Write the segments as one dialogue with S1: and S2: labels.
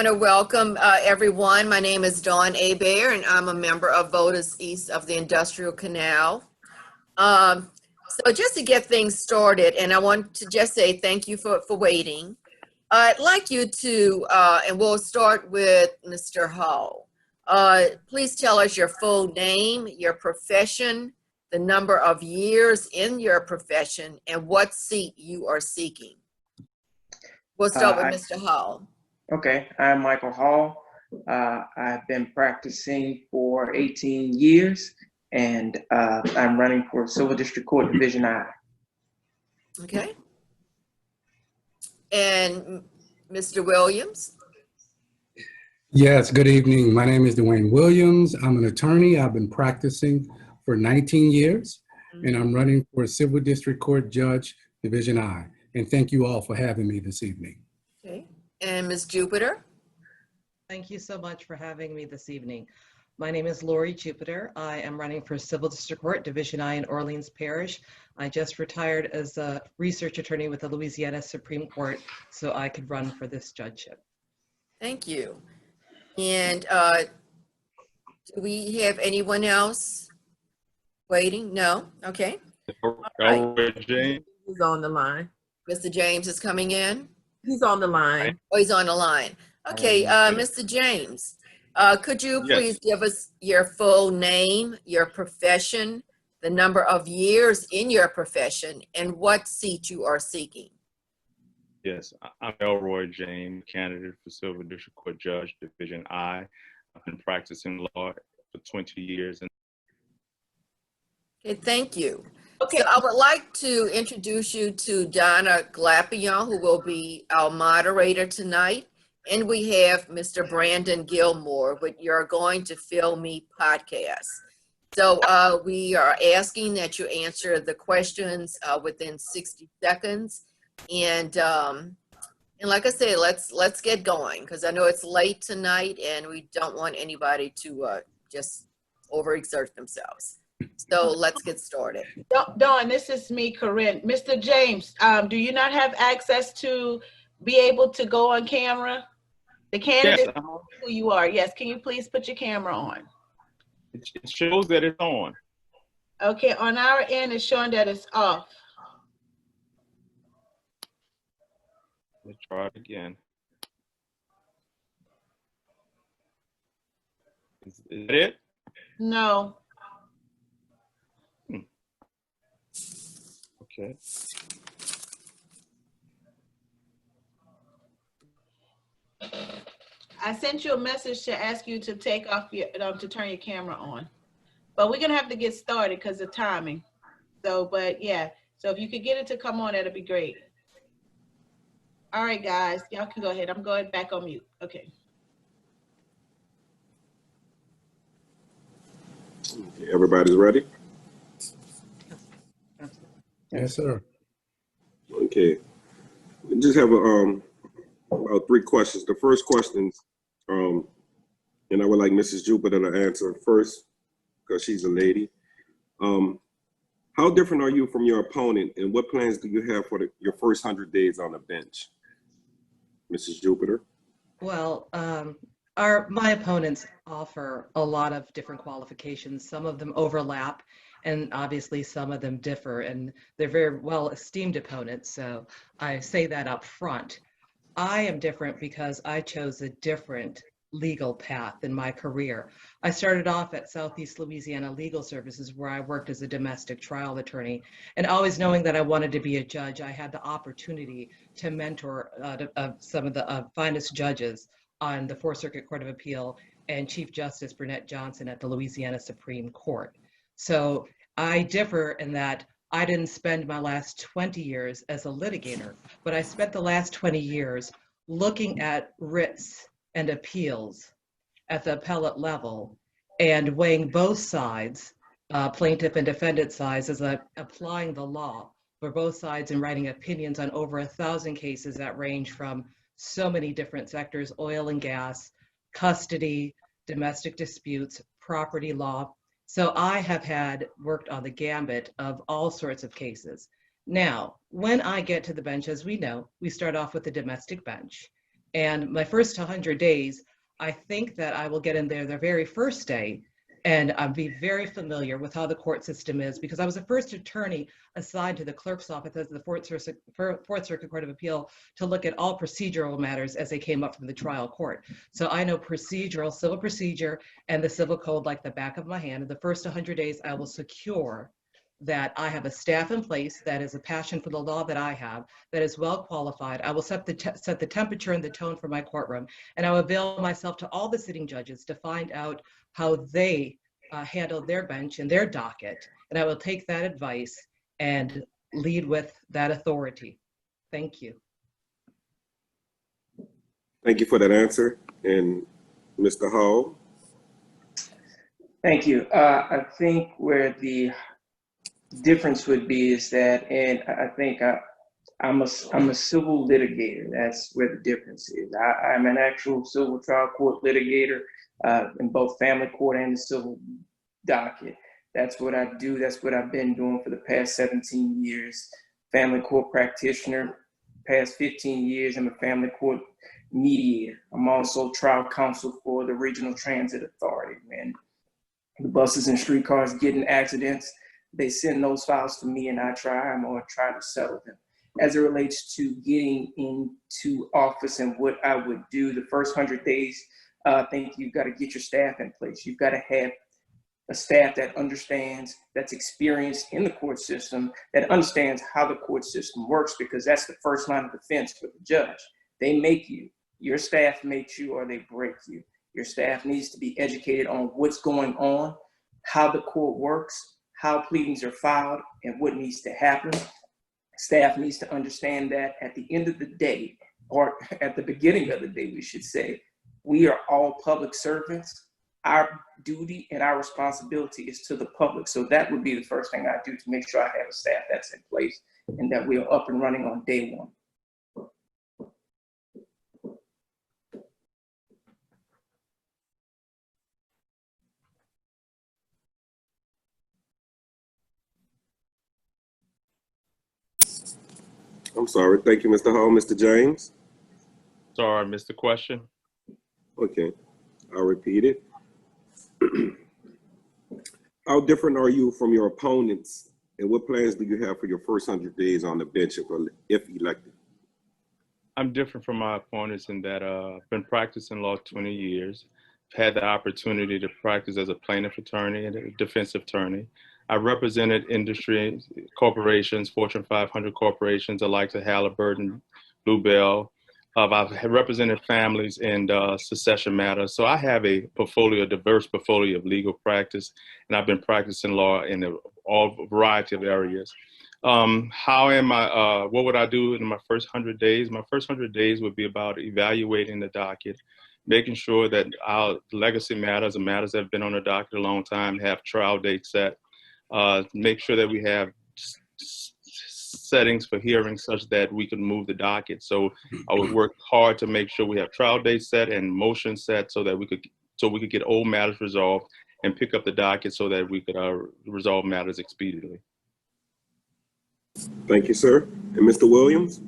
S1: want to welcome everyone. My name is Dawn Abear, and I'm a member of Voters East of the Industrial Canal. So just to get things started, and I want to just say thank you for waiting. I'd like you to, and we'll start with Mr. Hall. Please tell us your full name, your profession, the number of years in your profession, and what seat you are seeking. We'll start with Mr. Hall.
S2: Okay, I'm Michael Hall. I've been practicing for 18 years, and I'm running for Civil District Court Division I.
S1: Okay. And Mr. Williams?
S3: Yes, good evening. My name is Dwayne Williams. I'm an attorney. I've been practicing for 19 years, and I'm running for Civil District Court Judge Division I. And thank you all for having me this evening.
S1: Okay. And Ms. Jupiter?
S4: Thank you so much for having me this evening. My name is Lori Jupiter. I am running for Civil District Court Division I in Orleans Parish. I just retired as a research attorney with the Louisiana Supreme Court, so I could run for this judgeship.
S1: Thank you. And do we have anyone else waiting? No? Okay.
S5: Elroy James.
S6: He's on the line.
S1: Mr. James is coming in?
S6: He's on the line.
S1: Oh, he's on the line. Okay, Mr. James, could you please give us your full name, your profession, the number of years in your profession, and what seat you are seeking?
S5: Yes, I'm Elroy James, candidate for Civil District Court Judge, Division I. I've been practicing law for 20 years.
S1: Okay, thank you.
S6: Okay.
S1: So I would like to introduce you to Donna Glapion, who will be our moderator tonight. And we have Mr. Brandon Gilmore with You're Going to Fill Me podcast. So we are asking that you answer the questions within 60 seconds. And like I said, let's get going, because I know it's late tonight and we don't want anybody to just overexert themselves. So let's get started.
S6: Dawn, this is me, Corinne. Mr. James, do you not have access to be able to go on camera? The candidate,
S5: Yes,
S6: who you are. Yes, can you please put your camera on?
S5: it shows that it's on.
S6: Okay, on our end, it's showing that it's off.
S5: Let's try it again. Is that it?
S6: No.
S5: Okay.
S6: I sent you a message to ask you to take off your, to turn your camera on. But we're gonna have to get started because of timing. So, but yeah, so if you could get it to come on, that'd be great. All right, guys, y'all can go ahead. I'm going back on mute. Okay.
S7: Okay, everybody's ready?
S3: Yes, sir.
S7: Okay. We just have about 3 questions. The first question, and I would like Mrs. Jupiter to answer first because she's a lady. How different are you from your opponent, and what plans do you have for your first 100 days on the bench? Mrs. Jupiter?
S4: Well, my opponents offer a lot of different qualifications. Some of them overlap, and obviously some of them differ, and they're very well esteemed opponents, so I say that up front. I am different because I chose a different legal path in my career. I started off at Southeast Louisiana Legal Services, where I worked as a domestic trial attorney, and always knowing that I wanted to be a judge, I had the opportunity to mentor some of the finest judges on the Fourth Circuit Court of Appeal and Chief Justice Burnett Johnson at the Louisiana Supreme Court. So I differ in that I didn't spend my last 20 years as a litigator, but I spent the last 20 years looking at writs and appeals at the appellate level and weighing both sides, plaintiff and defendant sides, as applying the law for both sides and writing opinions on over 1,000 cases that range from so many different sectors: oil and gas, custody, domestic disputes, property law. So I have worked on the gambit of all sorts of cases. Now, when I get to the bench, as we know, we start off with the domestic bench. And my first 100 days, I think that I will get in there the very first day, and I'll be very familiar with how the court system is, because I was the first attorney assigned to the clerk's office of the Fourth Circuit Court of Appeal to look at all procedural matters as they came up from the trial court. So I know procedural, civil procedure, and the civil code like the back of my hand. In the first 100 days, I will secure that I have a staff in place that is a passion for the law that I have, that is well qualified. I will set the temperature and the tone for my courtroom, and I will avail myself to all the sitting judges to find out how they handle their bench and their docket, and I will take that advice and lead with that authority. Thank you.
S7: Thank you for that answer. And Mr. Hall?
S2: Thank you. I think where the difference would be is that, and I think I'm a civil litigator. That's where the difference is. I'm an actual civil trial court litigator in both family court and the civil docket. That's what I do. That's what I've been doing for the past 17 years. Family court practitioner, past 15 years. I'm a family court mediator. I'm also trial counsel for the Regional Transit Authority. When the buses and streetcars get in accidents, they send those files to me, and I'm going to try to settle them. As it relates to getting into office and what I would do the first 100 days, I think you've got to get your staff in place. You've got to have a staff that understands, that's experienced in the court system, that understands how the court system works, because that's the first line of defense for the judge. They make you. Your staff makes you, or they break you. Your staff needs to be educated on what's going on, how the court works, how pleadings are filed, and what needs to happen. Staff needs to understand that at the end of the day, or at the beginning of the day, we should say, we are all public servants. Our duty and our responsibility is to the public. So that would be the first thing I do, to make sure I have a staff that's in place and that we are up and running on day one.
S7: I'm sorry. Thank you, Mr. Hall. Mr. James?
S5: Sorry, I missed the question.
S7: Okay, I'll repeat it. How different are you from your opponents, and what plans do you have for your first 100 days on the bench if elected?
S5: I'm different from my opponents in that I've been practicing law 20 years. I've had the opportunity to practice as a plaintiff attorney and a defensive attorney. I represented industry corporations, Fortune 500 corporations, the likes of Halliburton, Blue Bell. I've represented families in succession matters. So I have a diverse portfolio of legal practice, and I've been practicing law in a variety of areas. What would I do in my first 100 days? My first 100 days would be about evaluating the docket, making sure that our legacy matters and matters that have been on the docket a long time have trial dates set. Make sure that we have settings for hearings such that we could move the docket. So I would work hard to make sure we have trial dates set and motion set so that we could get old matters resolved and pick up the docket so that we could resolve matters expediently.
S7: Thank you, sir. And Mr. Williams?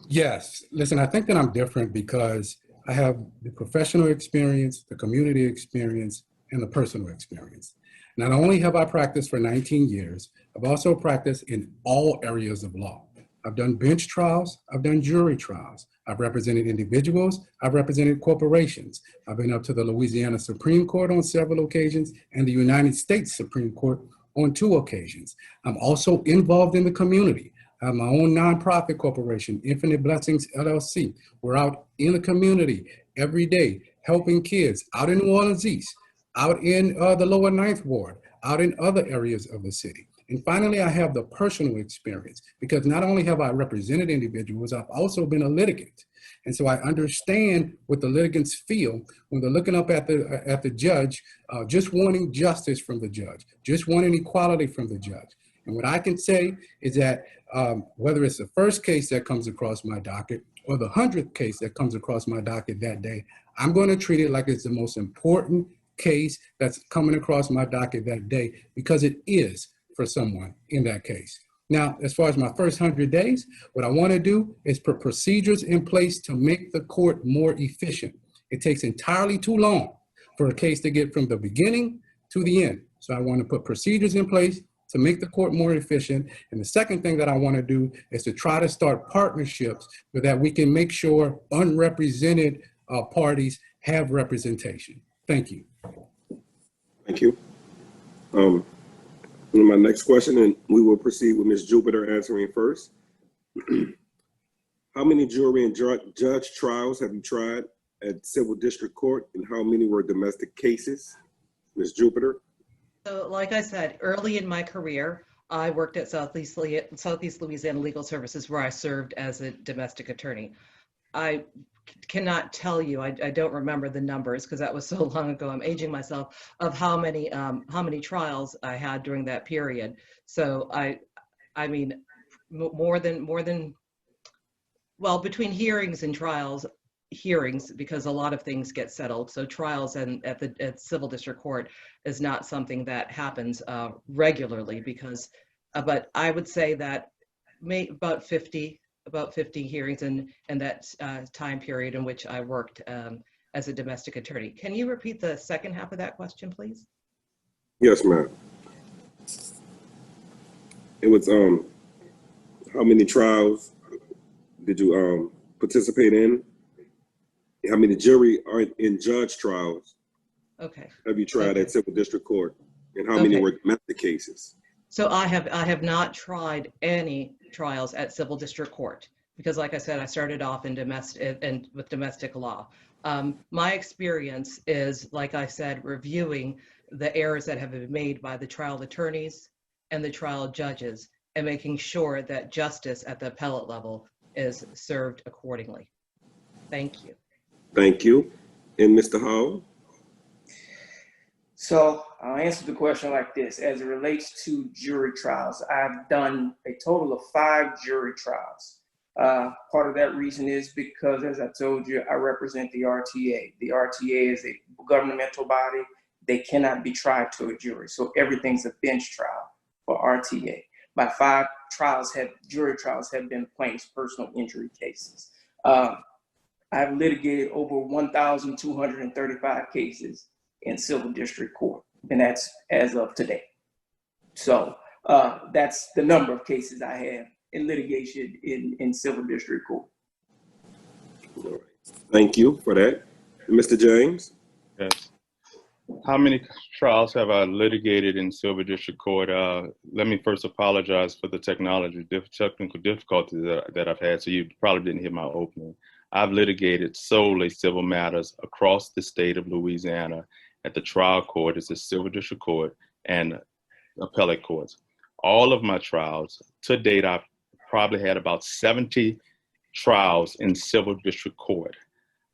S3: Yes. Listen, I think that I'm different because I have the professional experience, the community experience, and the personal experience. Not only have I practiced for 19 years, I've also practiced in all areas of law. I've done bench trials, I've done jury trials. I've represented individuals, I've represented corporations. I've been up to the Louisiana Supreme Court on several occasions and the United States Supreme Court on 2 occasions. I'm also involved in the community. I have my own nonprofit corporation, Infinite Blessings LLC. We're out in the community every day helping kids out in New Orleans East, out in the lower 9th Ward, out in other areas of the city. And finally, I have the personal experience because not only have I represented individuals, I've also been a litigant. And so I understand what the litigants feel when they're looking up at the judge, just wanting justice from the judge, just wanting equality from the judge. And what I can say is that whether it's the first case that comes across my docket or the 100th case that comes across my docket that day, I'm going to treat it like it's the most important case that's coming across my docket that day because it is for someone in that case. Now, as far as my first 100 days, what I want to do is put procedures in place to make the court more efficient. It takes entirely too long for a case to get from the beginning to the end. So I want to put procedures in place to make the court more efficient. And the second thing that I want to do is to try to start partnerships so that we can make sure unrepresented parties have representation. Thank you.
S7: Thank you. My next question, and we will proceed with Ms. Jupiter answering first. How many jury and judge trials have you tried at civil district court, and how many were domestic cases? Ms. Jupiter?
S4: So like I said, early in my career, I worked at Southeast Louisiana Legal Services, where I served as a domestic attorney. I cannot tell you, I don't remember the numbers because that was so long ago, I'm aging myself, of how many trials I had during that period. So I mean, more than, well, between hearings and trials, hearings, because a lot of things get settled. So trials and at civil district court is not something that happens regularly because, but I would say that about 50 hearings in that time period in which I worked as a domestic attorney. Can you repeat the second half of that question, please?
S7: Yes, ma'am. It was, how many trials did you participate in? How many jury or in judge trials have you tried at civil district court? And how many were domestic cases?
S4: So I have not tried any trials at civil district court because, like I said, I started off in with domestic law. My experience is, like I said, reviewing the errors that have been made by the trial attorneys and the trial judges and making sure that justice at the appellate level is served accordingly. Thank you.
S7: Thank you. And Mr. Howell?
S2: So I'll answer the question like this. As it relates to jury trials, I've done a total of 5 jury trials. Part of that reason is because, as I told you, I represent the RTA. The RTA is a governmental body. They cannot be tried to a jury. So everything's a bench trial for RTA. My 5 jury trials have been plaintiff's personal injury cases. I've litigated over 1,235 cases in civil district court, and that's as of today. So that's the number of cases I have in litigation in civil district court.
S7: All right. Thank you for that. Mr. James?
S5: Yes. How many trials have I litigated in civil district court? Let me first apologize for the technical difficulties that I've had, so you probably didn't hear my opening. I've litigated solely civil matters across the state of Louisiana at the trial court, it's the civil district court, and appellate courts. All of my trials, to date, I've probably had about 70 trials in civil district court.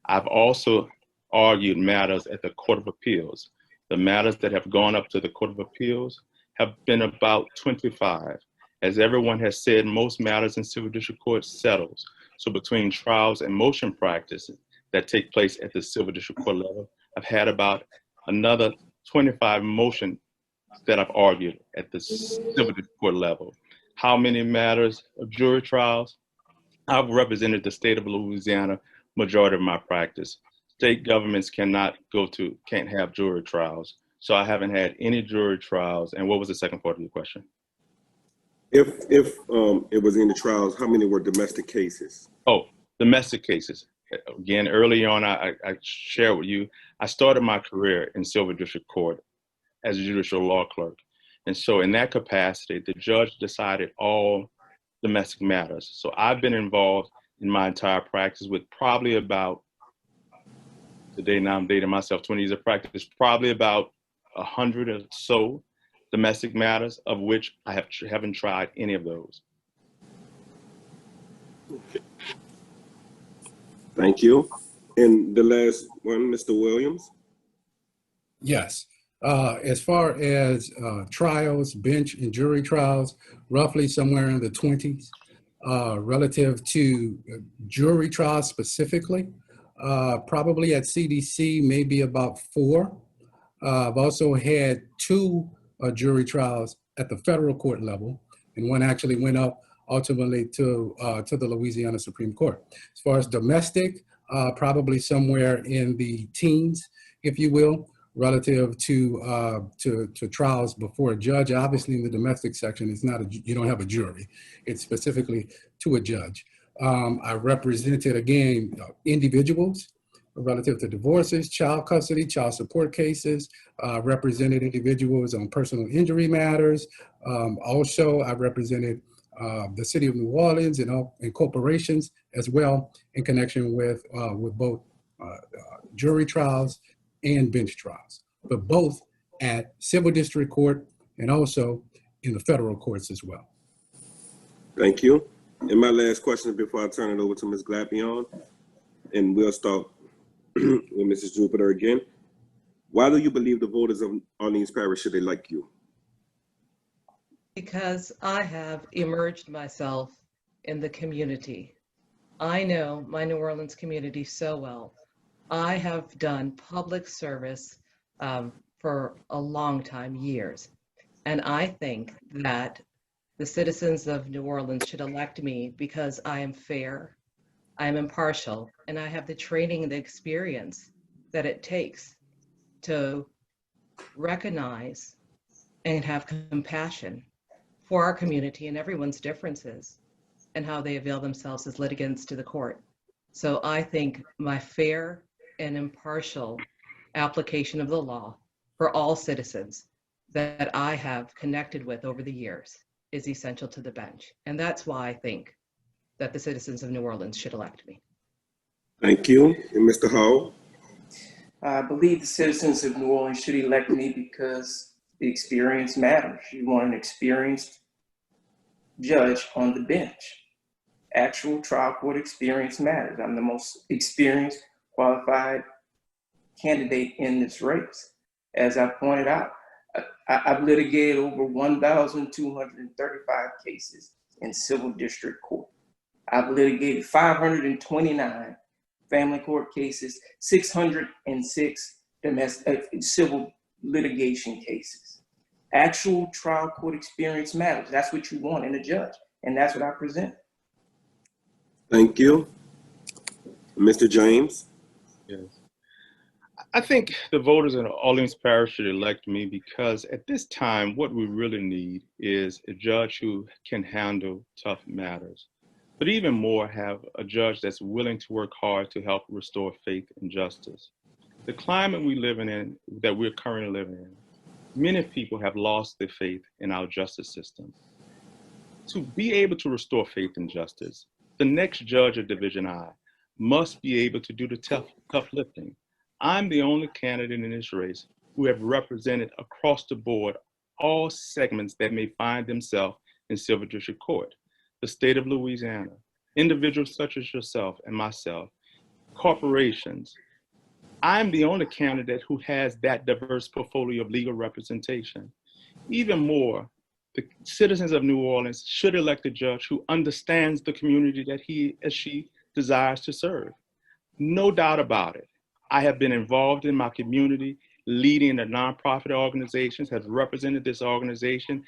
S5: I've also argued matters at the Court of Appeals. The matters that have gone up to the Court of Appeals have been about 25. As everyone has said, most matters in civil district court settles. So between trials and motion practice that take place at the civil district court level, I've had about another 25 motions that I've argued at the civil district court level. How many matters of jury trials? I've represented the state of Louisiana majority of my practice. State governments can't have jury trials. So I haven't had any jury trials. And what was the second part of your question?
S7: If it was in the trials, how many were domestic cases? Oh,
S5: Domestic cases. Again, early on, I shared with you, I started my career in civil district court as a judicial law clerk. And so in that capacity, the judge decided all domestic matters. So I've been involved in my entire practice with probably about, today now I'm dating myself, 20 years of practice, probably about 100 or so domestic matters, of which I haven't tried any of those.
S7: Okay. Thank you. And the last one, Mr. Williams?
S3: Yes. As far as trials, bench and jury trials, roughly somewhere in the 20s. Relative to jury trials specifically, probably at CDC, maybe about 4. I've also had 2 jury trials at the federal court level. and one actually went up ultimately to the Louisiana Supreme Court. As far as domestic, probably somewhere in the teens, if you will, relative to trials before a judge. Obviously, in the domestic section, it's not you don't have a jury. It's specifically to a judge. I represented, again, individuals relative to divorces, child custody, child support cases, represented individuals on personal injury matters. Also, I represented the city of New Orleans and corporations as well in connection with both jury trials and bench trials, but both at civil district court and also in the federal courts as well.
S7: Thank you. And my last question before I turn it over to Ms. Glapion, and we'll start with Mrs. Jupiter again. Why do you believe the voters of Orleans Parish should elect you?
S4: Because I have emerged myself in the community. I know my New Orleans community so well. I have done public service for a long time, years. And I think that the citizens of New Orleans should elect me because I am fair, I am impartial, and I have the training and the experience that it takes to recognize and have compassion for our community and everyone's differences and how they avail themselves as litigants to the court. So I think my fair and impartial application of the law for all citizens that I have connected with over the years is essential to the bench. And that's why I think that the citizens of New Orleans should elect me.
S7: Thank you. And Mr. Hall?
S2: I believe the citizens of New Orleans should elect me because the experience matters. You want an experienced judge on the bench. Actual trial court experience matters. I'm the most experienced, qualified candidate in this race. As I pointed out, I've litigated over 1,235 cases in civil district court. I've litigated 529 family court cases, 606 domestic civil litigation cases. Actual trial court experience matters. That's what you want in a judge, and that's what I present.
S7: Thank you. Mr. James?
S5: Yes. I think the voters in Orleans Parish should elect me because at this time, what we really need is a judge who can handle tough matters, but even more, have a judge that's willing to work hard to help restore faith and justice. The climate we live in, that we're currently living in, many people have lost their faith in our justice system. To be able to restore faith and justice, the next judge of Division I must be able to do the tough lifting. I'm the only candidate in this race who have represented across the board all segments that may find themselves in civil district court. The state of Louisiana, individuals such as yourself and myself, corporations. I'm the only candidate who has that diverse portfolio of legal representation. Even more, the citizens of New Orleans should elect a judge who understands the community that he or she desires to serve. No doubt about it. I have been involved in my community, leading the nonprofit organizations, have represented this organization,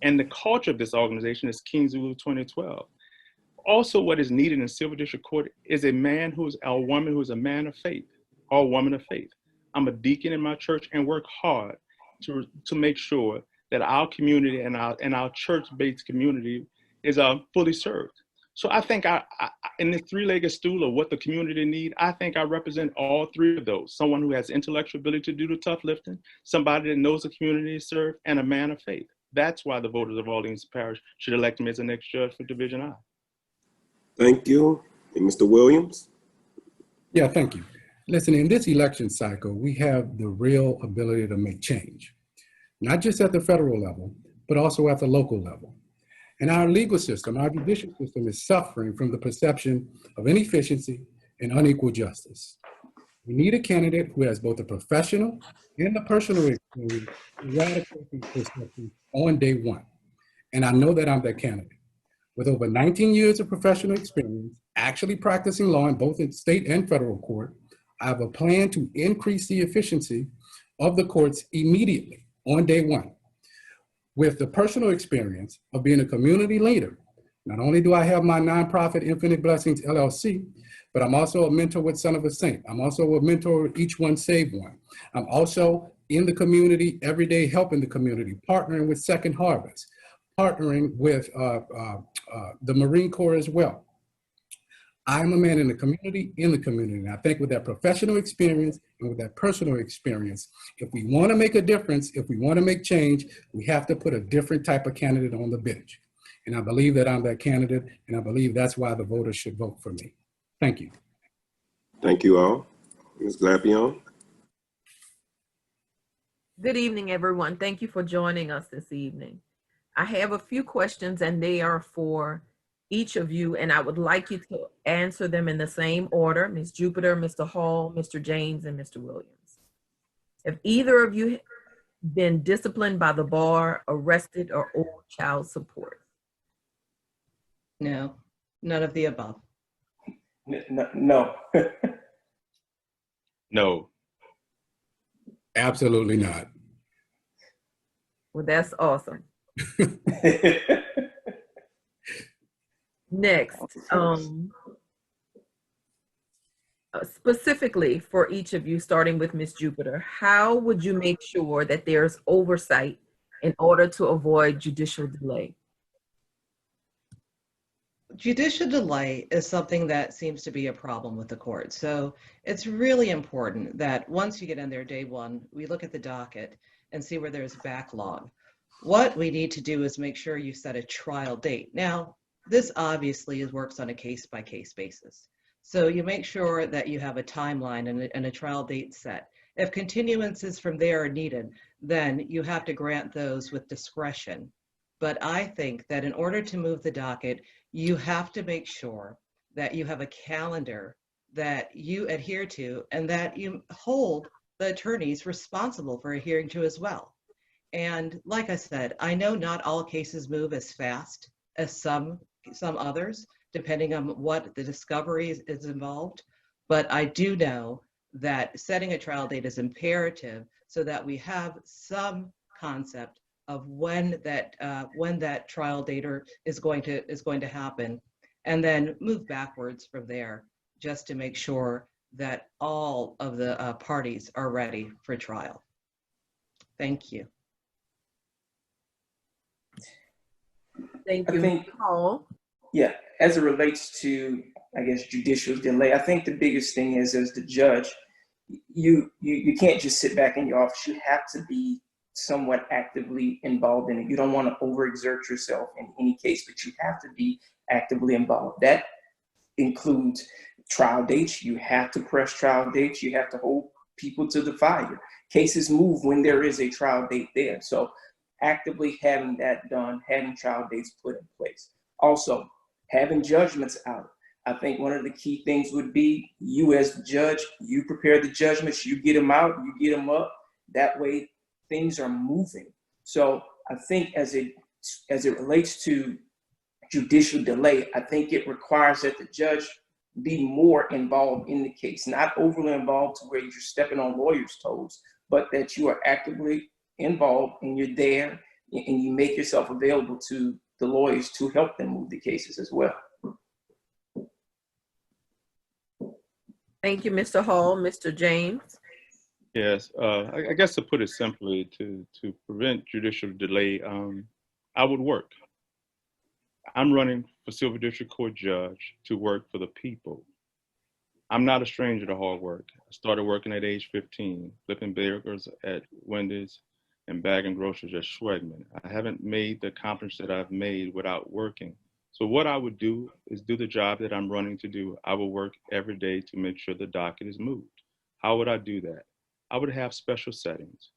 S5: and the culture of this organization is King Zulu 2012. Also, what is needed in civil district court is a man who is a woman who is a man of faith, or a woman of faith. I'm a deacon in my church and work hard to make sure that our community and our church-based community is fully served. So I think in this three-legged stool of what the community need, I think I represent all three of those. Someone who has intellectual ability to do the tough lifting, somebody that knows the community is served, and a man of faith. That's why the voters of Orleans Parish should elect me as the next judge for Division I.
S7: Thank you. And Mr. Williams?
S3: Yeah, thank you. Listen, in this election cycle, we have the real ability to make change, not just at the federal level, but also at the local level. And our legal system, our judicial system is suffering from the perception of inefficiency and unequal justice. We need a candidate who has both the professional and the personal experience to eradicate these perceptions on day one. And I know that I'm that candidate. With over 19 years of professional experience, actually practicing law in both in state and federal court, I have a plan to increase the efficiency of the courts immediately on day one. with the personal experience of being a community leader. Not only do I have my nonprofit Infinite Blessings LLC, but I'm also a mentor with Son of a Saint. I'm also a mentor with Each One Save One. I'm also in the community every day, helping the community, partnering with Second Harvest, partnering with the Marine Corps as well. I'm a man in the community, And I think with that professional experience and with that personal experience, if we want to make a difference, if we want to make change, we have to put a different type of candidate on the bench. And I believe that I'm that candidate, and I believe that's why the voters should vote for me. Thank you.
S7: Thank you all. Ms. Glapion?
S8: Good evening, everyone. Thank you for joining us this evening. I have a few questions, and they are for each of you, and I would like you to answer them in the same order: Ms. Jupiter, Mr. Hall, Mr. James, and Mr. Williams. Have either of you been disciplined by the bar, arrested, or owed child support?
S4: No, none of the above.
S2: No.
S5: No.
S3: Absolutely not.
S8: Well, that's awesome. Next, specifically for each of you, starting with Ms. Jupiter, how would you make sure that there's oversight in order to avoid judicial delay?
S4: Judicial delay is something that seems to be a problem with the court. So it's really important that once you get in there day one, we look at the docket and see where there's backlog. What we need to do is make sure you set a trial date. Now, this obviously works on a case-by-case basis. So you make sure that you have a timeline and a trial date set. If continuances from there are needed, then you have to grant those with discretion. But I think that in order to move the docket, you have to make sure that you have a calendar that you adhere to and that you hold the attorneys responsible for adhering to as well. And like I said, I know not all cases move as fast as some others, depending on what the discovery is involved. But I do know that setting a trial date is imperative so that we have some concept of when that trial date is going to happen, and then move backwards from there, just to make sure that all of the parties are ready for trial. Thank you.
S8: Thank
S2: I
S8: you.
S2: think-
S8: Paul?
S2: Yeah, as it relates to, I guess, judicial delay, I think the biggest thing is, as the judge, you can't just sit back in your office. You have to be somewhat actively involved in it. You don't want to overexert yourself in any case, but you have to be actively involved. That includes trial dates. You have to press trial dates. You have to hold people to the fire. Cases move when there is a trial date there. So actively having that done, having trial dates put in place. Also, having judgments out. I think one of the key things would be you as the judge, you prepare the judgments, you get them out, you get them up. That way things are moving. So I think as it relates to judicial delay, I think it requires that the judge be more involved in the case, not overly involved to where you're stepping on lawyers' toes, but that you are actively involved and you're there and you make yourself available to the lawyers to help them move the cases as well.
S8: Thank you, Mr. Hall. Mr. James?
S5: Yes, I guess to put it simply, to prevent judicial delay, I would work. I'm running for Silver District Court Judge to work for the people. I'm not a stranger to hard work. I started working at age 15, flipping burgers at Wendy's and bagging groceries at Schwegman. I haven't made the accomplishments that I've made without working. So what I would do is do the job that I'm running to do. I will work every day to make sure the docket is moved. How would I do that? I would have special settings.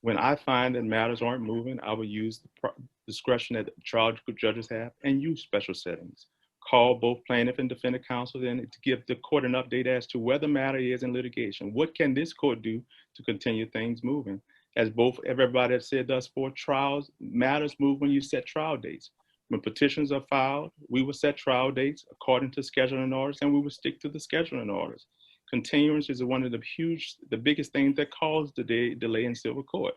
S5: When I find that matters aren't moving, I would use the discretion that trial judges have and use special settings. Call both plaintiff and defendant counsel and to give the court an update as to where the matter is in litigation. What can this court do to continue things moving? As everybody has said thus far, trials, matters move when you set trial dates. When petitions are filed, we will set trial dates according to scheduling orders, and we will stick to the scheduling orders. Continuance is one of the biggest things that cause the delay in civil court.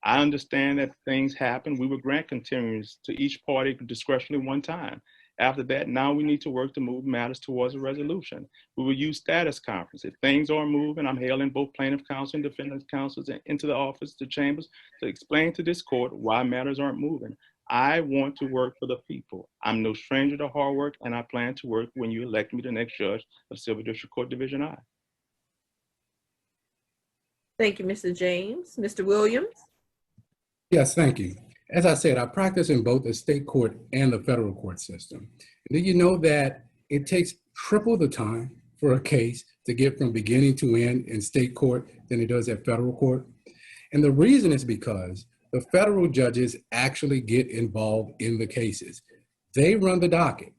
S5: I understand that things happen. We would grant continuance to each party discretionally one time. After that, now we need to work to move matters towards a resolution. We will use status conference. If things aren't moving, I'm hailing both plaintiff counsel and defendant counsels into the office, the chambers, to explain to this court why matters aren't moving. I want to work for the people. I'm no stranger to hard work, and I plan to work when you elect me the next judge of Civil District Court Division I.
S8: Thank you, Mr. James. Mr. Williams?
S3: Yes, thank you. As I said, I practice in both the state court and the federal court system. Did you know that it takes triple the time for a case to get from beginning to end in state court than it does at federal court? And the reason is because the federal judges actually get involved in the cases. They run the docket.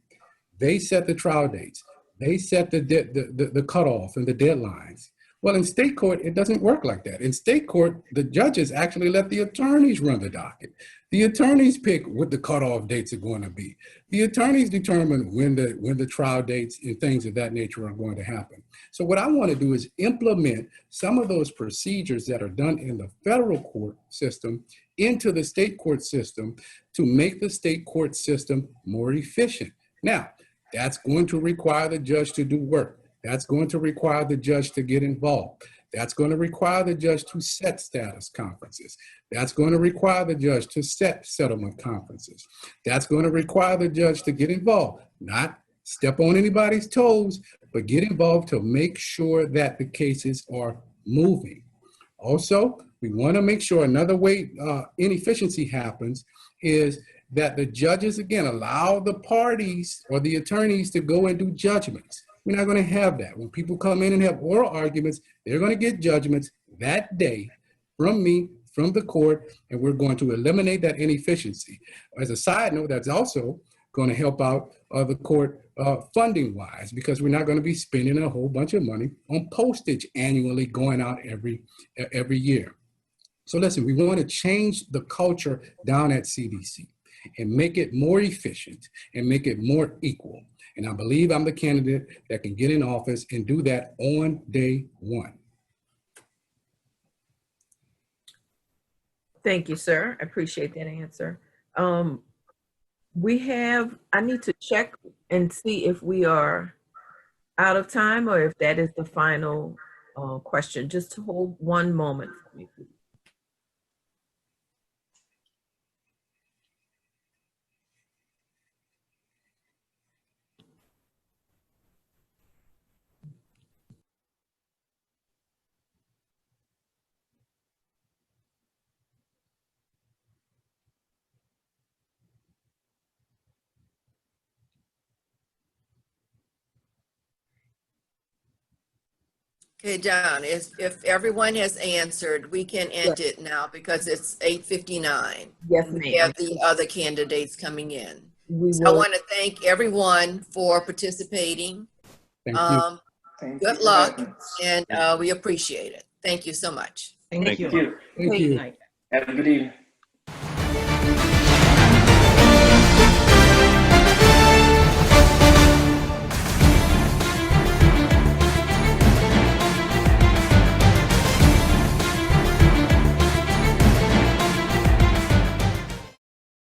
S3: They set the trial dates. They set the cutoff and the deadlines. Well, in state court, it doesn't work like that. In state court, the judges actually let the attorneys run the docket. The attorneys pick what the cutoff dates are going to be. The attorneys determine when the trial dates and things of that nature are going to happen. So what I want to do is implement some of those procedures that are done in the federal court system into the state court system to make the state court system more efficient. Now, that's going to require the judge to do work. That's going to require the judge to get involved. That's going to require the judge to set status conferences. That's going to require the judge to set settlement conferences. That's going to require the judge to get involved, not step on anybody's toes, but get involved to make sure that the cases are moving. Also, we want to make sure another way inefficiency happens is that the judges, again, allow the parties or the attorneys to go and do judgments. We're not going to have that. When people come in and have oral arguments, they're going to get judgments that day from me, from the court, and we're going to eliminate that inefficiency. As a side note, that's also going to help out the court funding-wise, because we're not going to be spending a whole bunch of money on postage annually going out every year. So listen, we want to change the culture down at CDC and make it more efficient and make it more equal. And I believe I'm the candidate that can get in office and do that on day one.
S8: Thank you, sir. I appreciate that answer. I need to check and see if we are out of time or if that is the final question. Just to hold one moment for me, please.
S1: Okay, John, if everyone has answered, we can end it now because it's 8:59.
S8: Yes,
S1: We
S8: ma'am.
S1: have the other candidates coming in.
S8: We
S1: So I
S8: will.
S1: want to thank everyone for participating.
S3: Thank you.
S2: Thank
S1: Good
S2: you for
S1: luck,
S2: having us.
S1: and we appreciate it. Thank you so much.
S4: Thank
S5: Thank
S4: you.
S2: Thank you.
S3: Thank
S8: Hey.
S3: you.
S4: Good night.
S2: Have a good evening.